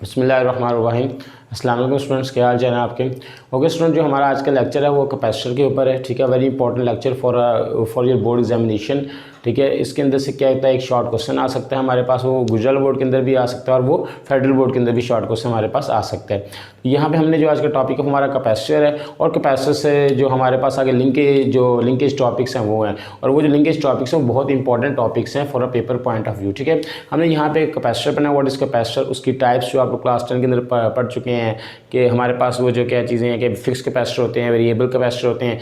बिस्मिल्लाहिर्रहमानिर्रहीम। अस्सलाम वालेकुम स्टूडेंट्स, क्या हाल चाल है आपके। ओके स्टूडेंट, जो हमारा आज का लेक्चर है वो कैपेसिटर के ऊपर है। ठीक है, very important lecture for your board examination. ठीक है, इसके अंदर से क्या होता है, एक शॉर्ट क्वेश्चन आ सकता है हमारे पास, वो गुजरात बोर्ड के अंदर भी आ सकता है और वो फेडरल बोर्ड के अंदर भी शॉर्ट क्वेश्चन हमारे पास आ सकता है। तो यहाँ पे हमने जो आज का टॉपिक है हमारा कैपेसिटर है, और कैपेसिटर से जो हमारे पास आगे लिंकेज टॉपिक्स हैं वो हैं, और वो जो लिंकेज टॉपिक्स हैं वो बहुत इंपॉर्टेंट टॉपिक्स हैं for a paper point of view. ठीक है, हमने यहाँ पे कैपेसिटर पढ़ना, व्हाट इज कैपेसिटर, उसकी टाइप्स जो आप लोग क्लास 10 के अंदर पढ़ चुके हैं कि हमारे पास वो जो क्या चीज़ें हैं कि फिक्स कैपेसिटर होते हैं, वेरिएबल कैपेसिटर होते हैं।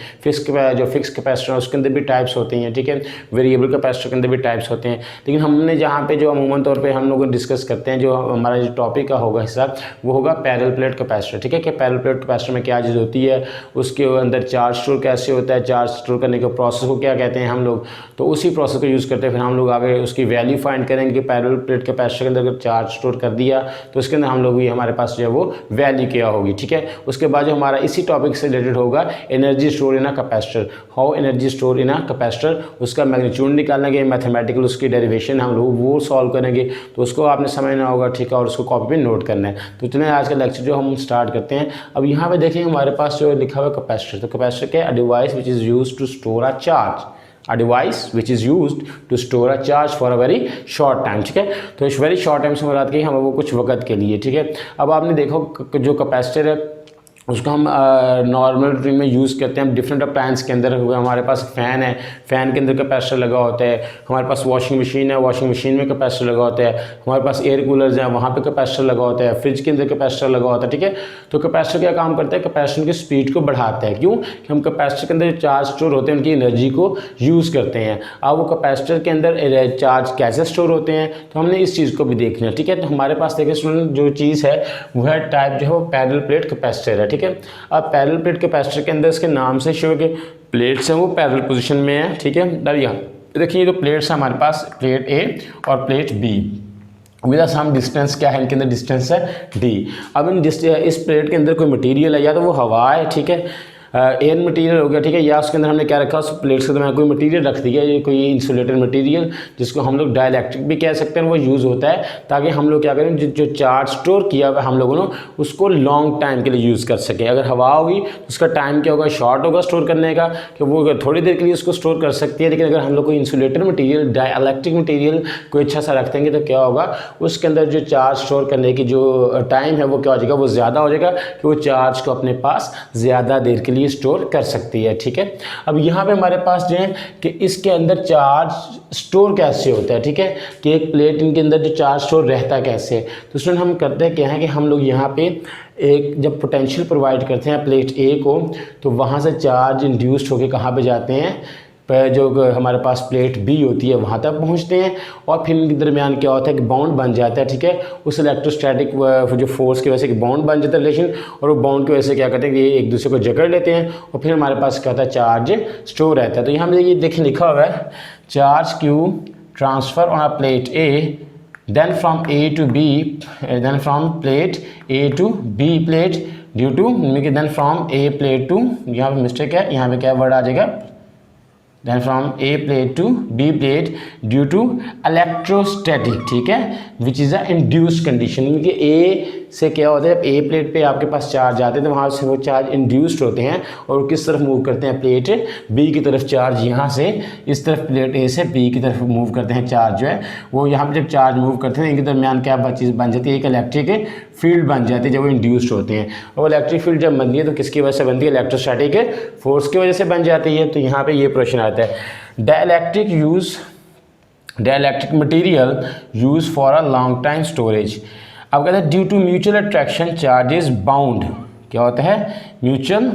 जो फिक्स कैपेसिटर है उसके अंदर भी टाइप्स होती हैं। ठीक है, वेरिएबल कैपेसिटर के अंदर भी टाइप्स होते हैं। लेकिन हमने जहाँ पे जो अमूमन तौर पे हम लोग डिस्कस करते हैं, जो हमारा जो टॉपिक का होगा हिस्सा, वो होगा पैरेलल प्लेट कैपेसिटर। ठीक है, कि पैरेलल प्लेट कैपेसिटर में क्या चीज़ होती है, उसके अंदर चार्ज स्टोर कैसे होता है, चार्ज स्टोर करने के प्रोसेस को क्या कहते हैं हम लोग, तो उसी प्रोसेस को यूज़ करते हैं। फिर हम लोग आगे उसकी वैल्यू फाइंड करेंगे कि पैरेलल प्लेट कैपेसिटर के अंदर अगर चार्ज स्टोर कर दिया तो उसके अंदर हम लोग भी हमारे पास जो है वो वैल्यू क्या होगी। ठीक है, उसके बाद जो हमारा इसी टॉपिक से रिलेटेड होगा energy store in a capacitor, how energy store in a capacitor, उसका मैग्नीट्यूड निकालेंगे, मैथमेटिकल उसकी डेरिवेशन हम लोग वो सॉल्व करेंगे। तो उसको आपने समझना होगा। ठीक है, और उसको कॉपी पे नोट करना है। तो चलिए आज का लेक्चर जो हम स्टार्ट करते हैं। अब यहाँ पे देखेंगे हमारे पास जो लिखा हुआ कैपेसिटर, तो कैपेसिटर क्या है, a device which is used to store a charge, a device which is used to store a charge for a very short time। ठीक है, तो इस वेरी शॉर्ट टाइम से मुराद की हम वो कुछ वक्त के लिए। ठीक है, अब आपने देखो जो कैपेसिटर है उसको हम नॉर्मल रूटीन में यूज़ करते हैं। हम डिफरेंट अप्लायंस के अंदर हुए, हमारे पास फ़ैन है, फ़ैन के अंदर कैपेसिटर लगा होता है। हमारे पास वॉशिंग मशीन है, वॉशिंग मशीन में कैपेसिटर लगा होता है। हमारे पास एयर कूलर्स हैं, वहाँ पे कैपेसिटर लगा होता है। फ्रिज के अंदर कैपेसिटर लगा होता है। ठीक है, तो कैपेसिटर क्या काम करता है, कैपेसिटर की स्पीड को बढ़ाता है। क्यों कि हम कैपेसिटर के अंदर जो चार्ज स्टोर होते हैं उनकी एनर्जी को यूज़ करते हैं। अब वो कैपेसिटर के अंदर चार्ज कैसे स्टोर होते हैं, तो हमने इस चीज़ को भी देखना है। ठीक है, तो हमारे पास देखिए स्टूडेंट जो चीज़ है वो है टाइप जो है वो पैरेलल प्लेट कैपेसिटर है। ठीक है, अब पैरेलल प्लेट कैपेसिटर के अंदर इसके नाम से शो के प्लेट्स हैं वो पैरेलल पोजीशन में है। ठीक है, अब यहाँ देखिए जो प्लेट्स हैं हमारे पास, प्लेट ए और plate B, with some distance क्या है, इनके अंदर डिस्टेंस है डी। अब इस प्लेट के अंदर कोई मटेरियल है, या तो वो हवा है, ठीक है, एयर मटेरियल हो गया, ठीक है, या उसके अंदर हमने क्या रखा, उस प्लेट्स के अंदर कोई मटेरियल रख दिया, ये कोई इंसुलेटेड मटेरियल जिसको हम लोग डाइलेक्ट्रिक भी कह सकते हैं, वो यूज़ होता है ताकि हम लोग क्या करें, जो चार्ज स्टोर किया हुआ हम लोगों ने उसको लॉन्ग टाइम के लिए यूज़ कर सके। अगर हवा होगी तो उसका टाइम क्या होगा, शॉर्ट होगा स्टोर करने का, कि वो थोड़ी देर के लिए उसको स्टोर कर सकती है। लेकिन अगर हम लोग कोई इंसुलेटेड मटीरियल, डाइलेक्ट्रिक मटीरियल कोई अच्छा सा रख देंगे तो क्या होगा, उसके अंदर जो चार्ज स्टोर करने की जो टाइम है वो क्या हो जाएगा, वो ज़्यादा हो जाएगा, कि वो चार्ज को अपने पास ज़्यादा देर के लिए स्टोर कर सकती है। ठीक है, अब यहाँ पे हमारे पास जो है कि इसके अंदर चार्ज स्टोर कैसे होता है। ठीक है, कि एक प्लेट इनके अंदर जो चार्ज स्टोर रहता है कैसे, तो स्टूडेंट हम करते हैं क्या है कि हम लोग यहाँ पे एक जब पोटेंशियल प्रोवाइड करते हैं प्लेट ए को, तो वहाँ से चार्ज इंड्यूस्ड होकर कहाँ पे जाते हैं, जो हमारे पास प्लेट बी होती है वहाँ तक पहुँचते हैं, और फिर इनके दरमियान क्या होता है कि बॉन्ड बन जाता है। ठीक है, उस इलेक्ट्रोस्टैटिक जो फोर्स की वजह से बॉन्ड बन जाता है रिलेशन, और वो बॉन्ड की वजह से क्या करते हैं कि ये एक दूसरे को जकड़ लेते हैं, और फिर हमारे पास क्या होता है, चार्ज स्टोर रहता है। तो यहाँ पे ये देखें लिखा हुआ है, charge Q transfer on a plate A, then from A to B, then from plate A to B plate due to, then from A plate to, यहाँ पे मिस्टेक है, यहाँ पे क्या वर्ड आ जाएगा, then from A plate to B plate due to electrostatic, ठीक है, which is a induced condition। क्योंकि A से क्या होता है, ए प्लेट पे आपके पास चार्ज आते हैं तो वहाँ से वो चार्ज इंड्यूस्ड होते हैं, और किस तरफ मूव करते हैं, प्लेट बी की तरफ चार्ज यहाँ से इस तरफ प्लेट ए से बी की तरफ मूव करते हैं चार्ज जो है वो, यहाँ पे जब चार्ज मूव करते हैं इनके दरमियान क्या चीज़ बन जाती है, एक इलेक्ट्रिक फील्ड बन जाती है जब वो इंड्यूस्ड होते हैं। और इलेक्ट्रिक फील्ड जब बनती है तो किसकी वजह से बनती है, इलेक्ट्रोस्टैटिक फोर्स की वजह से बन जाती है। तो यहाँ पर ये प्रश्न आता है, dielectric material use for a long time storage. अब कहते हैं due to mutual attraction charges bound, क्या होता है, म्यूचुअल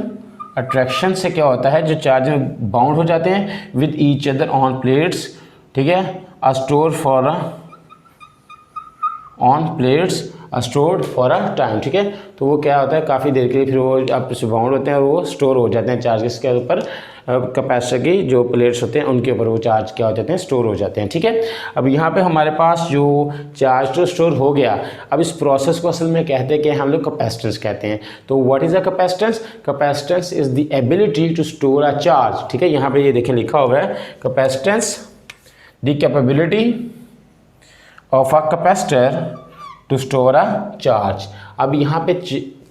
अट्रैक्शन से क्या होता है, जो चार्ज बाउंड हो जाते हैं with each other on plates. ठीक है, a store for on plates stored for a time. ठीक है, तो वो क्या होता है, काफ़ी देर के लिए फिर वो आपस में बाउंड होते हैं और वो स्टोर हो जाते हैं चार्जेस के ऊपर, कैपेसिटर की जो प्लेट्स होते हैं उनके ऊपर वो चार्ज क्या हो जाते हैं, स्टोर हो जाते हैं। ठीक है, अब यहाँ पे हमारे पास जो चार्ज तो स्टोर हो गया, अब इस प्रोसेस को असल में कहते हैं कि हम लोग कैपेसिटेंस कहते हैं। तो what is a capacitance, capacitance is the ability to store a charge. ठीक है, यहाँ पे ये देखें लिखा हुआ है, capacitance the capability of a capacitor to store a charge. अब यहाँ पे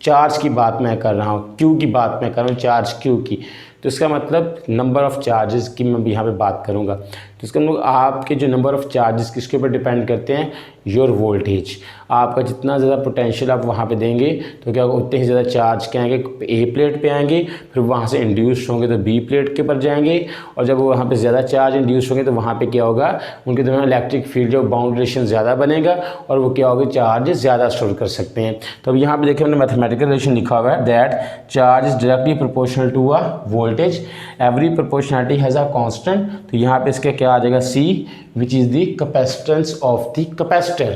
चार्ज की बात मैं कर रहा हूँ, क्यू की बात मैं कर रहा हूँ, चार्ज क्यू की, तो इसका मतलब नंबर ऑफ़ चार्जेस की मैं यहाँ पे बात करूँगा। तो इसका मतलब आपके जो नंबर ऑफ़ चार्जेस किसके ऊपर डिपेंड करते हैं, योर वोल्टेज। आपका जितना ज़्यादा पोटेंशियल आप वहाँ पे देंगे तो क्या होगा, उतने ही ज़्यादा चार्ज क्या आएंगे, ए प्लेट पे आएंगे, फिर वहाँ से इंड्यूस होंगे तो बी प्लेट के ऊपर जाएंगे, और जब वहाँ पे ज़्यादा चार्ज इंड्यूस होंगे तो वहाँ पे क्या होगा, उनके दरमियान इलेक्ट्रिक फील्ड जो बाउंड रिलेशन ज़्यादा बनेगा और वो क्या होगा, चार्ज ज़्यादा स्टोर कर सकते हैं। तो अब यहाँ पे देखिए हमने मैथमेटिकल रिलेशन लिखा हुआ है that charge is directly proportional to a voltage, every proportionality has a constant. तो यहाँ पे इसका क्या आ जाएगा, C which is the capacitance of the capacitor,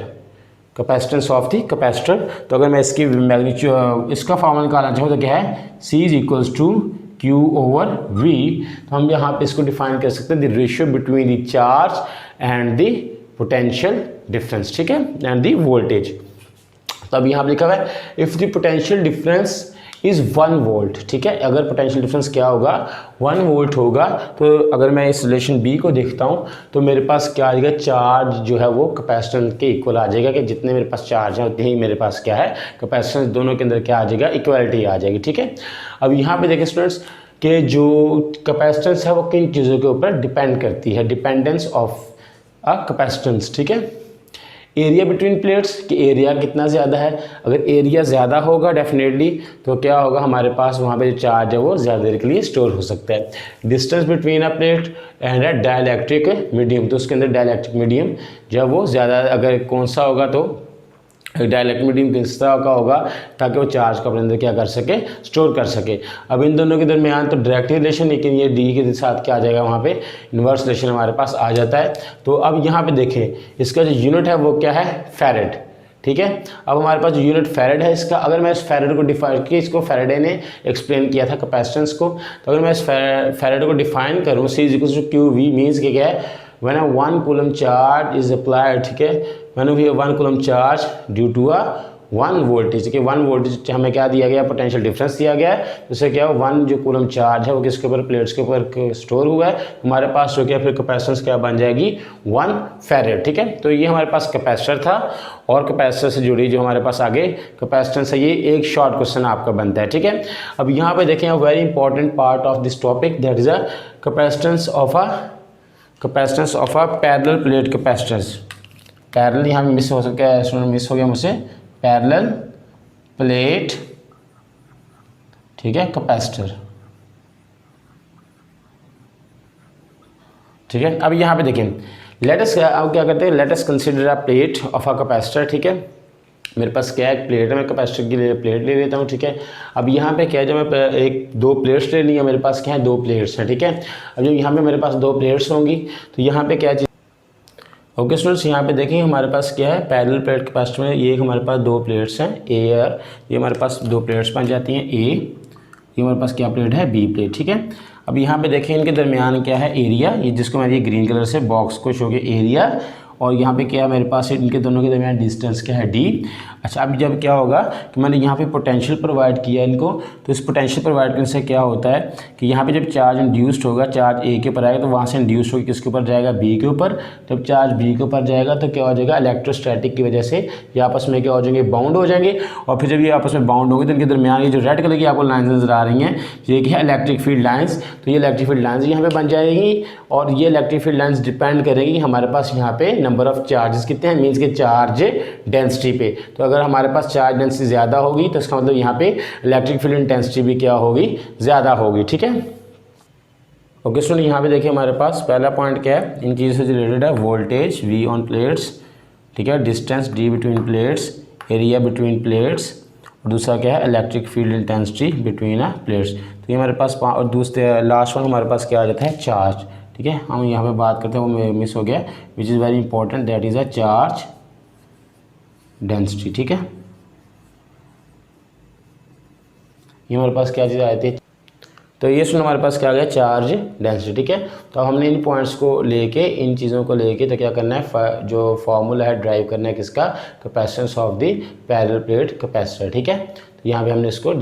capacitance of the capacitor. तो अगर मैं इसकी मैग्नीट्यूड, इसका फॉर्मूला निकालना चाहूँ तो क्या है, C is equals to Q over V। तो हम यहाँ पे इसको डिफाइन कर सकते हैं the ratio between the charge and the potential difference, ठीक है, एंड द वोल्टेज। तो अब यहाँ पे लिखा हुआ है if the potential difference is 1 volt, ठीक है, अगर पोटेंशियल डिफरेंस क्या होगा, 1 वोल्ट होगा, तो अगर मैं इस रिलेशन बी को देखता हूँ तो मेरे पास क्या आ जाएगा, चार्ज जो है वो कैपेसिटेंस के इक्वल आ जाएगा, कि जितने मेरे पास चार्ज है उतने ही मेरे पास क्या है कैपेसिटेंस, दोनों के अंदर क्या आ जाएगा, इक्वलिटी आ जाएगी, ठीक है। अब यहाँ पे देखिए स्टूडेंट्स कि जो कैपेसिटेंस है वो किन चीज़ों के ऊपर डिपेंड करती है, डिपेंडेंस ऑफ अ कैपेसिटेंस, ठीक है। एरिया बिटवीन प्लेट्स, कि एरिया कितना ज़्यादा है, अगर एरिया ज़्यादा होगा डेफिनेटली तो क्या होगा, हमारे पास वहाँ पे जो चार्ज है वो ज़्यादा देर के लिए स्टोर हो सकता है। Distance between a plate and a dielectric medium, तो उसके अंदर डाइलेक्ट्रिक मीडियम जब वो ज़्यादा, अगर कौन सा होगा तो डाइलेक्ट्रिक मीडियम किस तरह का होगा ताकि वो चार्ज को अपने अंदर क्या कर सके, स्टोर कर सके। अब इन दोनों के दरमियान तो डायरेक्ट रिलेशन, लेकिन ये डी के साथ क्या आ जाएगा, वहाँ पे इन्वर्स रिलेशन हमारे पास आ जाता है। तो अब यहाँ पे देखें इसका जो यूनिट है वो क्या है, फैरेड, ठीक है। अब हमारे पास जो यूनिट फैरेड है इसका, अगर मैं इस फैरेड को डिफाइन किया, इसको फैरेडे ने एक्सप्लेन किया था कैपेसिटेंस को, तो अगर मैं इस फैरेड को डिफाइन करूँ, C is equals to Q V, means कि क्या है, when a 1 coulomb charge is applied, ठीक है, when we have 1 coulomb charge due to a 1 voltage, कि 1 वोल्टेज हमें क्या दिया गया, पोटेंशियल डिफरेंस दिया गया है, उससे क्या हो, 1 जो कूलम चार्ज है वो किसके ऊपर, प्लेट्स के ऊपर स्टोर हुआ है, हमारे पास जो क्या फिर कैपेसिटेंस क्या बन जाएगी, 1 फैरेड, ठीक है। तो ये हमारे पास कैपेसिटर था, और कैपेसिटर से जुड़ी जो हमारे पास आगे कैपेसिटेंस है, ये एक शॉर्ट क्वेश्चन आपका बनता है, ठीक है। अब यहाँ पे देखें very important part of this topic, that is a capacitance of a parallel plate capacitance. Parallel यहाँ मिस हो सकता है, स्टूडेंट मिस हो गया मुझसे, पैरेलल प्लेट, ठीक है, कैपेसिटर, ठीक है। अब यहाँ पे देखें लेटस, अब क्या करते हैं, latus consider a plate of a capacitor, ठीक है। मेरे पास क्या है, प्लेट है, मैं कैपेसिटर के लिए प्लेट ले लेता हूँ, ठीक है। अब यहाँ पे क्या है, जब मैं दो प्लेट्स ले लिया, मेरे पास क्या है, 2 प्लेट्स हैं, ठीक है। अब जब यहाँ पे मेरे पास 2 प्लेट्स होंगी तो यहाँ पे क्या चीज़, ओके स्टूडेंट्स, यहाँ पे देखें हमारे पास क्या है, पैरेलल प्लेट कैपेसिटर में ये हमारे पास 2 प्लेट्स हैं, ए और ये हमारे पास 2 प्लेट्स बन जाती हैं, ए, ये हमारे पास क्या प्लेट है, बी प्लेट, ठीक है। अब यहाँ पे देखें इनके दरमियान क्या है, एरिया, ये जिसको मैं ये ग्रीन कलर से बॉक्स को शो किया, एरिया, और यहाँ पे क्या है मेरे पास, इनके दोनों के दरमियान डिस्टेंस क्या है, डी। अच्छा, अब जब क्या होगा कि मैंने यहाँ पे पोटेंशियल प्रोवाइड किया इनको, तो इस पोटेंशियल प्रोवाइड करने से क्या होता है कि यहाँ पे जब चार्ज इंड्यूस्ड होगा, चार्ज ए के ऊपर आएगा तो वहाँ से इंड्यूस होकर किसके ऊपर जाएगा, बी के ऊपर। जब चार्ज बी के ऊपर जाएगा तो क्या हो जाएगा, इलेक्ट्रोस्टैटिक की वजह से ये आपस में क्या हो जाएंगे, बाउंड हो जाएंगे, और फिर जब ये आपस में बाउंड होंगे तो इनके दरमियान ये जो रेड कलर की आपको लाइन्स नजर आ रही हैं, ये क्या है, इलेक्ट्रिक फील्ड लाइन्स। तो ये इलेक्ट्रिक फील्ड लाइन्स यहाँ पे बन जाएगी, और ये इलेक्ट्रिक फील्ड लाइन्स डिपेंड करेंगी हमारे पास यहाँ पे नंबर ऑफ चार्जेस कितने हैं, मीन्स के चार्ज डेंसिटी पे। तो अगर हमारे पास चार्ज डेंसिटी ज़्यादा होगी तो इसका मतलब यहाँ पे इलेक्ट्रिक फील्ड इंटेंसिटी भी क्या होगी, ज़्यादा होगी, ठीक है। ओके स्टूडेंट, यहाँ पे देखिए हमारे पास पहला पॉइंट क्या है, इन चीज़ों से रिलेटेड है, वोल्टेज V ऑन प्लेट्स, ठीक है, distance D between plates, area between plates, और दूसरा क्या है, electric field intensity between plates. तो ये हमारे पास, और दूसरे लास्ट वन हमारे पास क्या आ जाता है, चार्ज, ठीक है। हम यहाँ पे बात करते हैं, वो मिस हो गया, which is very important, that is a charge density, ठीक है। ये हमारे पास क्या चीज़ आती है, तो ये सुन हमारे पास क्या आ गया, चार्ज डेंसिटी, ठीक है। तो हमने इन पॉइंट्स को लेके, इन चीज़ों को लेके तो क्या करना है, जो फॉर्मूला है ड्राइव करना है किसका, capacitance of the parallel plate capacitor, ठीक है। तो यहाँ पे हमने इसको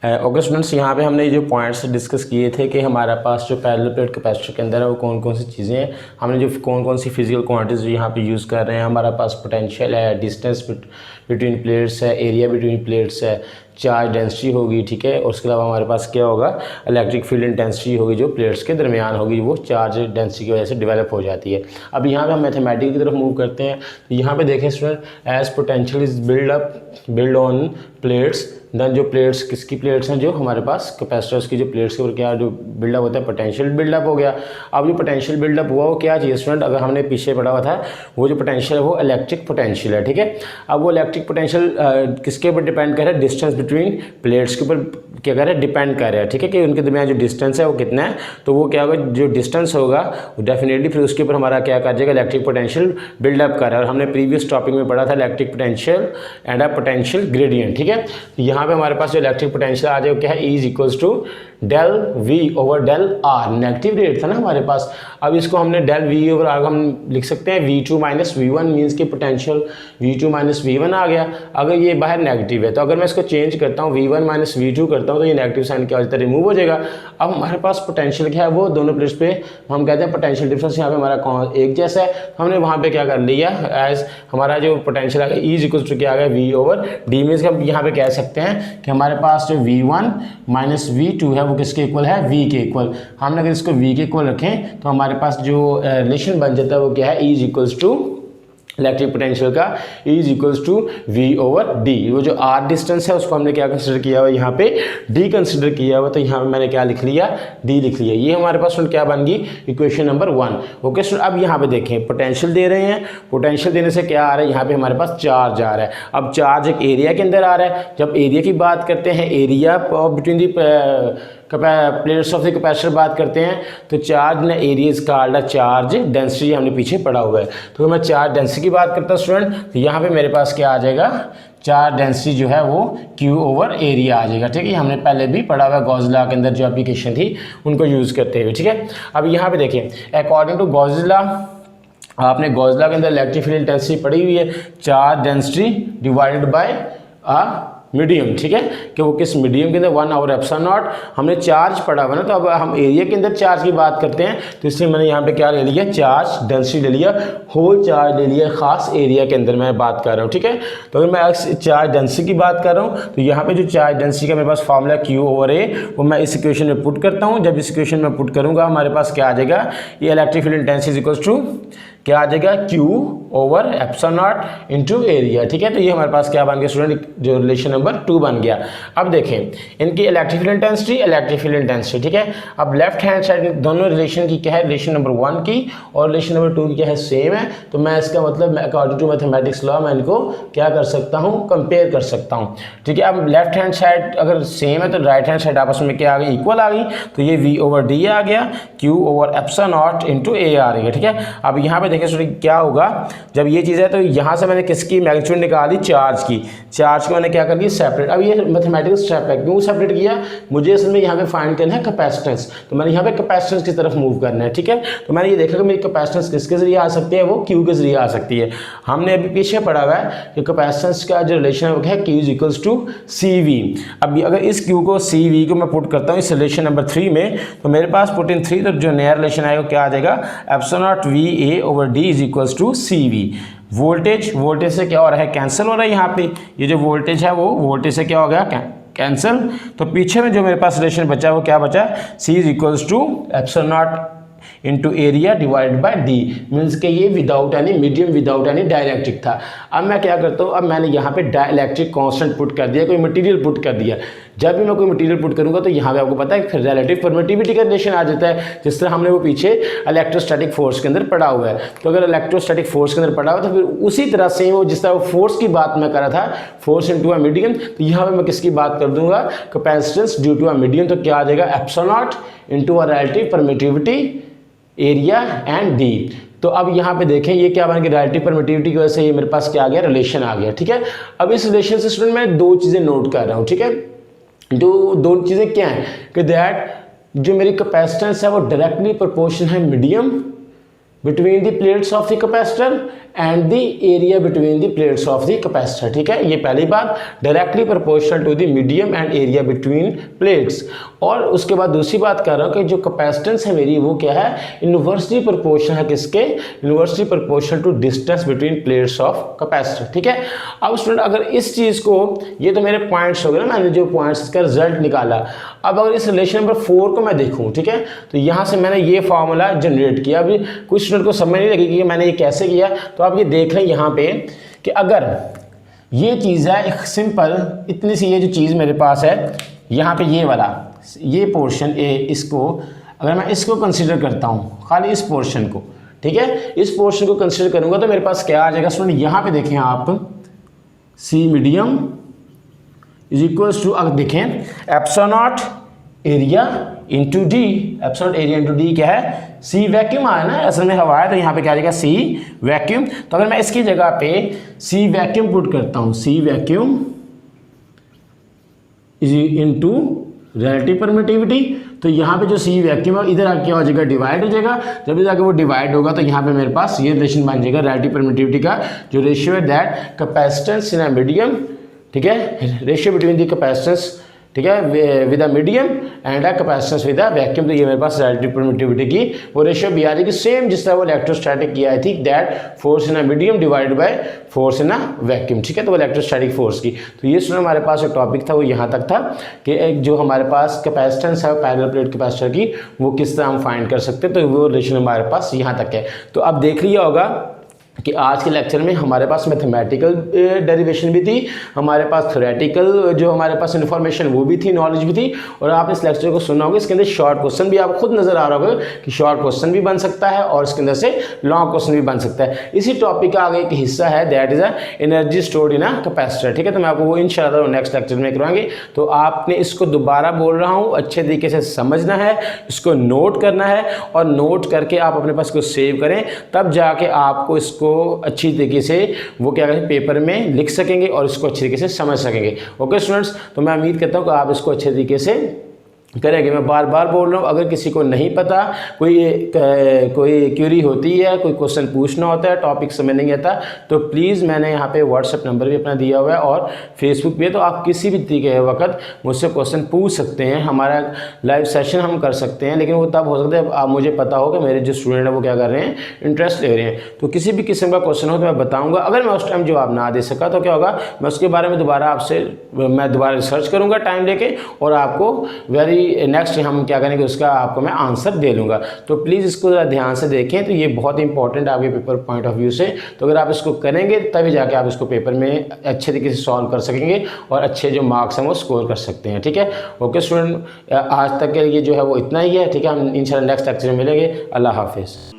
ओके स्टूडेंट्स, यहाँ पे हमने जो पॉइंट्स डिस्कस किए थे कि हमारे पास जो पैरेलल प्लेट कैपेसिटर के अंदर है वो कौन कौन सी चीज़ें हैं, हमने जो कौन कौन सी फिजिकल क्वांटिटीज यहाँ पे यूज़ कर रहे हैं। हमारे पास पोटेंशियल है, डिस्टेंस बिटवीन प्लेट्स है, एरिया बिटवीन प्लेट्स है, चार्ज डेंसिटी होगी, ठीक है। और उसके अलावा हमारे पास क्या होगा, इलेक्ट्रिक फील्ड इंटेंसिटी होगी जो प्लेट्स के दरमियान होगी, वो चार्ज डेंसिटी की वजह से डेवलप हो जाती है। अब यहाँ पे हम मैथमेटिक्स की तरफ मूव करते हैं। तो यहाँ पे देखें student, as potential is build on plates, then जो प्लेट्स किसकी प्लेट्स हैं, जो हमारे पास कैपेसिटर्स की जो प्लेट्स के ऊपर क्या जो बिल्डअप होता है, पोटेंशियल बिल्डअप हो गया। अब जो पोटेंशियल बिल्डअप हुआ वो क्या चाहिए स्टूडेंट, अगर हमने पीछे पढ़ा हुआ था वो जो पोटेंशियल है वो इलेक्ट्रिक पोटेंशियल है, ठीक है। अब वो इलेक्ट्रिक पोटेंशियल किसके ऊपर डिपेंड कर रहा है, डिस्टेंस बिटवीन प्लेट्स के ऊपर क्या कर रहा है, डिपेंड कर रहा है, ठीक है, कि उनके दरमियान जो डिस्टेंस है वो कितना है। तो वो क्या होगा, जो डिस्टेंस होगा वो डेफिनेटली फिर उसके ऊपर हमारा क्या कर जाएगा, इलेक्ट्रिक पोटेंशियल बिल्डअप कर रहा है। और हमने प्रीवियस टॉपिक में पढ़ा था electric potential and a potential gradient, ठीक है। तो यहाँ पे हमारे पास जो इलेक्ट्रिक पोटेंशियल आ जाएगा क्या है, is equals to del V over del R. Negative rate था ना हमारे पास, अब इसको हमने डेल वी ओवर आर हम लिख सकते हैं V2 माइनस V1, मीन्स कि पोटेंशियल V2 माइनस V1 आ गया। अगर ये बाहर नेगेटिव है तो अगर मैं इसको चेंज करता हूँ V1 माइनस V2 करता हूँ तो ये नेगेटिव साइन क्या हो जाता है, रिमूव हो जाएगा। अब हमारे पास पोटेंशियल क्या है, वो दोनों प्लेट्स पे हम कहते हैं पोटेंशियल डिफरेंस यहाँ पे हमारा एक जैसा है। हमने वहाँ पे क्या कर लिया, एज हमारा जो पोटेंशियल आ गया इज इक्वल्स टू क्या आ गया, V ओवर D, मीन्स हम यहाँ पे कह सकते हैं कि हमारे पास जो V1 माइनस V2 है वो किसके इक्वल है, V के इक्वल। हमने अगर इसको V के इक्वल रखें तो हमारे पास जो रिलेशन बन जाता है वो क्या है, is equals to electric potential का is equals to V over D। वो जो R डिस्टेंस है उसको हमने क्या कंसिडर किया हुआ, यहाँ पे D कंसिडर किया हुआ, तो यहाँ पे मैंने क्या लिख लिया, D लिख लिया। ये हमारे पास क्या बन गई, इक्वेशन नंबर 1। ओके स्टूडेंट, अब यहाँ पे देखें पोटेंशियल दे रहे हैं, पोटेंशियल देने से क्या आ रहा है, यहाँ पे हमारे पास चार्ज आ रहा है। अब चार्ज एक एरिया के अंदर आ रहा है। जब एरिया की बात करते हैं, area between the plates of the capacitor बात करते हैं, तो चार्ज ने area is called a charge density, हमने पीछे पढ़ा हुआ है। तो मैं चार्ज डेंसिटी की बात करता हूँ स्टूडेंट, तो यहाँ पे मेरे पास क्या आ जाएगा, चार्ज डेंसिटी जो है वो Q ओवर एरिया आ जाएगा, ठीक है। हमने पहले भी पढ़ा हुआ है गॉस लॉ के अंदर जो एप्लीकेशन थी उनको यूज़ करते हुए, ठीक है। अब यहाँ पे देखिए, अकॉर्डिंग टू गॉस लॉ, आपने गॉस लॉ के अंदर इलेक्ट्रिक फील्ड इंटेंसिटी पढ़ी हुई है, charge density divided by medium, ठीक है, कि वो किस मीडियम के अंदर 1 ओवर एप्सिलॉन नॉट। हमने चार्ज पढ़ा हुआ ना, तो अब हम एरिया के अंदर चार्ज की बात करते हैं, तो इसलिए मैंने यहाँ पे क्या ले लिया, चार्ज डेंसिटी ले लिया, होल चार्ज ले लिया, खास एरिया के अंदर मैं बात कर रहा हूँ, ठीक है। तो अगर मैं चार्ज डेंसिटी की बात कर रहा हूँ तो यहाँ पे जो चार्ज डेंसिटी का मेरे पास फॉर्मूला Q ओवर A, वो मैं इस इक्वेशन में पुट करता हूँ। जब इस इक्वेशन में पुट करूँगा हमारे पास क्या आ जाएगा, ये electric field intensity equals to क्या आ जाएगा, Q over epsilon nought into area, ठीक है। तो ये हमारे पास क्या बन गया स्टूडेंट, जो रिलेशन नंबर 2 बन गया। अब देखें इनकी इलेक्ट्रिक फील्ड इंटेंसिटी, ठीक है। अब लेफ्ट हैंड साइड दोनों रिलेशन की क्या है, रिलेशन नंबर 1 की और रिलेशन नंबर 2 की क्या है, सेम है। तो मैं इसका मतलब अकॉर्डिंग टू मैथमेटिक्स लॉ मैं इनको क्या कर सकता हूँ, कंपेयर कर सकता हूँ, ठीक है। अब लेफ्ट हैंड साइड अगर सेम है तो राइट हैंड साइड आपस में क्या आ गई, इक्वल आ गई। तो ये V ओवर D आ गया, Q over epsilon nought into A आ रही है, ठीक है। अब यहाँ पे देखिए क्या होगा, जब ये चीज़ है तो यहाँ से मैंने किसकी मैग्नीट्यूड निकाली, चार्ज की। चार्ज को मैंने क्या कर दिया, सेपरेट। अब ये मैथमेटिकल स्टेप है, क्यों सेपरेट किया, मुझे असल में यहाँ पे फाइंड करना है कैपेसिटेंस, तो मैंने यहाँ पे कैपेसिटेंस की तरफ मूव करना है, ठीक है। तो मैंने ये देखा कि मेरी कैपेसिटेंस किसके जरिए आ सकती है, वो Q के जरिए आ सकती है। हमने अभी पीछे पढ़ा हुआ है कि कैपेसिटेंस का जो रिलेशन है वो क्या है, Q is equals to CV। अब अगर इस Q को CV को मैं पुट करता हूँ इस रिलेशन नंबर 3 में, तो मेरे पास पुट इन 3, तो जो नया रिलेशन आएगा क्या आ जाएगा, epsilon nought VA over D is equals to CV। Voltage से क्या हो रहा है, कैंसिल हो रहा है। यहाँ पे ये जो वोल्टेज है वो वोल्टेज से क्या हो गया, कैंसिल। तो पीछे में जो मेरे पास रिलेशन बचा वो क्या बचा, C is equals to epsilon nought into area divided by D, means के ये without any medium, without any dielectric था। अब मैं क्या करता हूँ, अब मैंने यहाँ पे डायलैक्ट्रिक कांस्टेंट पुट कर दिया, कोई मटेरियल पुट कर दिया। जब भी मैं कोई मटेरियल पुट करूँगा तो यहाँ पे आपको पता है फिर रिलेटिव परमिटिविटी का रिलेशन आ जाता है, जिस तरह हमने वो पीछे इलेक्ट्रोस्टैटिक फोर्स के अंदर पढ़ा हुआ है। तो अगर इलेक्ट्रोस्टैटिक फोर्स के अंदर पढ़ा हुआ तो फिर उसी तरह से वो जिस तरह वो फोर्स की बात मैं कर रहा था, फोर्स इनटू अ मीडियम, तो यहाँ पे मैं किसकी बात कर दूंगा, capacitance due to a medium. तो क्या आ जाएगा, epsilon nought into a relative permittivity area and D। तो अब यहाँ पे देखें ये क्या बन गया, रिलेटिव परमिटिविटी की वजह से ये मेरे पास क्या आ गया, रिलेशन आ गया, ठीक है। अब इस रिलेशन से स्टूडेंट मैं दो चीज़ें नोट कर रहा हूँ, ठीक है। दो चीज़ें क्या हैं कि दैट जो मेरी कैपेसिटेंस है वो डायरेक्टली प्रोपोर्शनल है medium between the plates of the capacitor and the area between the plates of the capacitor। ठीक है, ये पहली बात, directly proportional to the medium and area between plates. और उसके बाद दूसरी बात कर रहा हूँ कि जो कैपेसिटेंस है मेरी वो क्या है, इन्वर्सली प्रोपोर्शनल है किसके, inversely proportional to distance between plates of capacitor. ठीक है, अब स्टूडेंट अगर इस चीज़ को, ये तो मेरे पॉइंट्स हो गए ना, मैंने जो पॉइंट्स का रिजल्ट निकाला। अब अगर इस रिलेशन नंबर 4 को मैं देखूँ, ठीक है, तो यहाँ से मैंने ये फार्मूला जनरेट किया। अभी कुछ स्टूडेंट को समझ नहीं लगेगी कि मैंने ये कैसे किया, तो आप ये देख लें यहाँ पे कि अगर ये चीज़ है एक सिंपल, इतनी सी ये जो चीज़ मेरे पास है यहाँ पे, ये वाला ये पोर्शन ए, इसको अगर मैं इसको कंसीडर करता हूँ, खाली इस पोर्शन को, ठीक है, इस पोर्शन को कंसीडर करूँगा तो मेरे पास क्या आ जाएगा स्टूडेंट, यहाँ पे देखें आप, सी मीडियम इज इक्वल्स टू, अगर देखें epsilon not area into D, epsilon area into D क्या है, सी वैक्यूम आया ना, असल में हवा है, तो यहाँ पे क्या आ जाएगा सी वैक्यूम। तो अगर मैं इसकी जगह पे सी वैक्यूम पुट करता हूँ, C vacuum is into relative permittivity, तो यहाँ पे जो सी वैक्यूम है इधर आके क्या हो जाएगा, डिवाइड हो जाएगा। जब इधर आके वो डिवाइड होगा तो यहाँ पे मेरे पास ये रिलेशन बन जाएगा रिलेटिव परमिटिविटी का, जो रेशियो है that capacitance in a medium, ठीक है, रेशियो बिटवीन द कैपेसिटेंस, ठीक है, with a medium and a capacitance with a vacuum. तो ये मेरे पास रिलेटिव परमिटिविटी की वो रेशियो भी आ जाएगी, सेम जिस तरह वो इलेक्ट्रोस्टैटिक की आई थी, that force in a medium divide by force in a vacuum. ठीक है, तो वो इलेक्ट्रोस्टैटिक फोर्स की। तो ये सुना हमारे पास जो टॉपिक था वो यहाँ तक था कि एक जो हमारे पास कैपेसिटेंस है पैरेलल प्लेट कैपेसिटर की, वो किस तरह हम फाइंड कर सकते हैं, तो वो रिलेशन हमारे पास यहाँ तक है। तो अब देख लिया होगा कि आज के लेक्चर में हमारे पास मैथमेटिकल डेरिवेशन भी थी, हमारे पास थ्योरेटिकल जो हमारे पास इन्फॉर्मेशन वो भी थी, नॉलेज भी थी, और आप इस लेक्चर को सुना होगा। इसके अंदर शॉर्ट क्वेश्चन भी आपको खुद नजर आ रहा होगा कि शॉर्ट क्वेश्चन भी बन सकता है और इसके अंदर से लॉन्ग क्वेश्चन भी बन सकता है। इसी टॉपिक का आगे एक हिस्सा है that is a energy stored in a capacitor. ठीक है, तो मैं आपको वो इंशाल्लाह नेक्स्ट लेक्चर में करवाएंगे। तो आपने इसको दोबारा बोल रहा हूँ, अच्छे तरीके से समझना है, इसको नोट करना है, और नोट करके आप अपने पास इसको सेव करें, तब जाके आपको इसको अच्छी तरीके से वो क्या कहते हैं पेपर में लिख सकेंगे और इसको अच्छी तरीके से समझ सकेंगे। ओके स्टूडेंट्स, तो मैं उम्मीद करता हूँ कि आप इसको अच्छे तरीके से करेंगे। मैं बार बार बोल रहा हूँ, अगर किसी को नहीं पता, कोई क्यूरी होती है, कोई क्वेश्चन पूछना होता है, टॉपिक समझ नहीं आता, तो प्लीज़ मैंने यहाँ पे व्हाट्सएप नंबर भी अपना दिया हुआ है और फेसबुक पे, तो आप किसी भी तरीके के वक्त मुझसे क्वेश्चन पूछ सकते हैं। हमारा लाइव सेशन हम कर सकते हैं, लेकिन वो तब हो सकता है आप मुझे पता हो कि मेरे जो स्टूडेंट हैं वो क्या कर रहे हैं, इंटरेस्ट ले रहे हैं। तो किसी भी किस्म का क्वेश्चन हो तो मैं बताऊँगा। अगर मैं उस टाइम जवाब ना दे सका तो क्या होगा, मैं उसके बारे में दोबारा रिसर्च करूँगा टाइम लेके, और आपको नेक्स्ट हम क्या करेंगे उसका आपको मैं आंसर दे लूँगा। तो प्लीज़ इसको ज़रा ध्यान से देखें, तो ये बहुत इंपॉर्टेंट आपके पेपर पॉइंट ऑफ व्यू से। तो अगर आप इसको करेंगे तभी जाके आप इसको पेपर में अच्छे तरीके से सॉल्व कर सकेंगे और अच्छे जो मार्क्स हैं वो स्कोर कर सकते हैं। ठीक है, ओके स्टूडेंट, आज तक के लिए जो है वो इतना ही है। ठीक है, हम इंशाल्लाह नेक्स्ट लेक्चर में मिलेंगे। अल्लाह हाफिज़।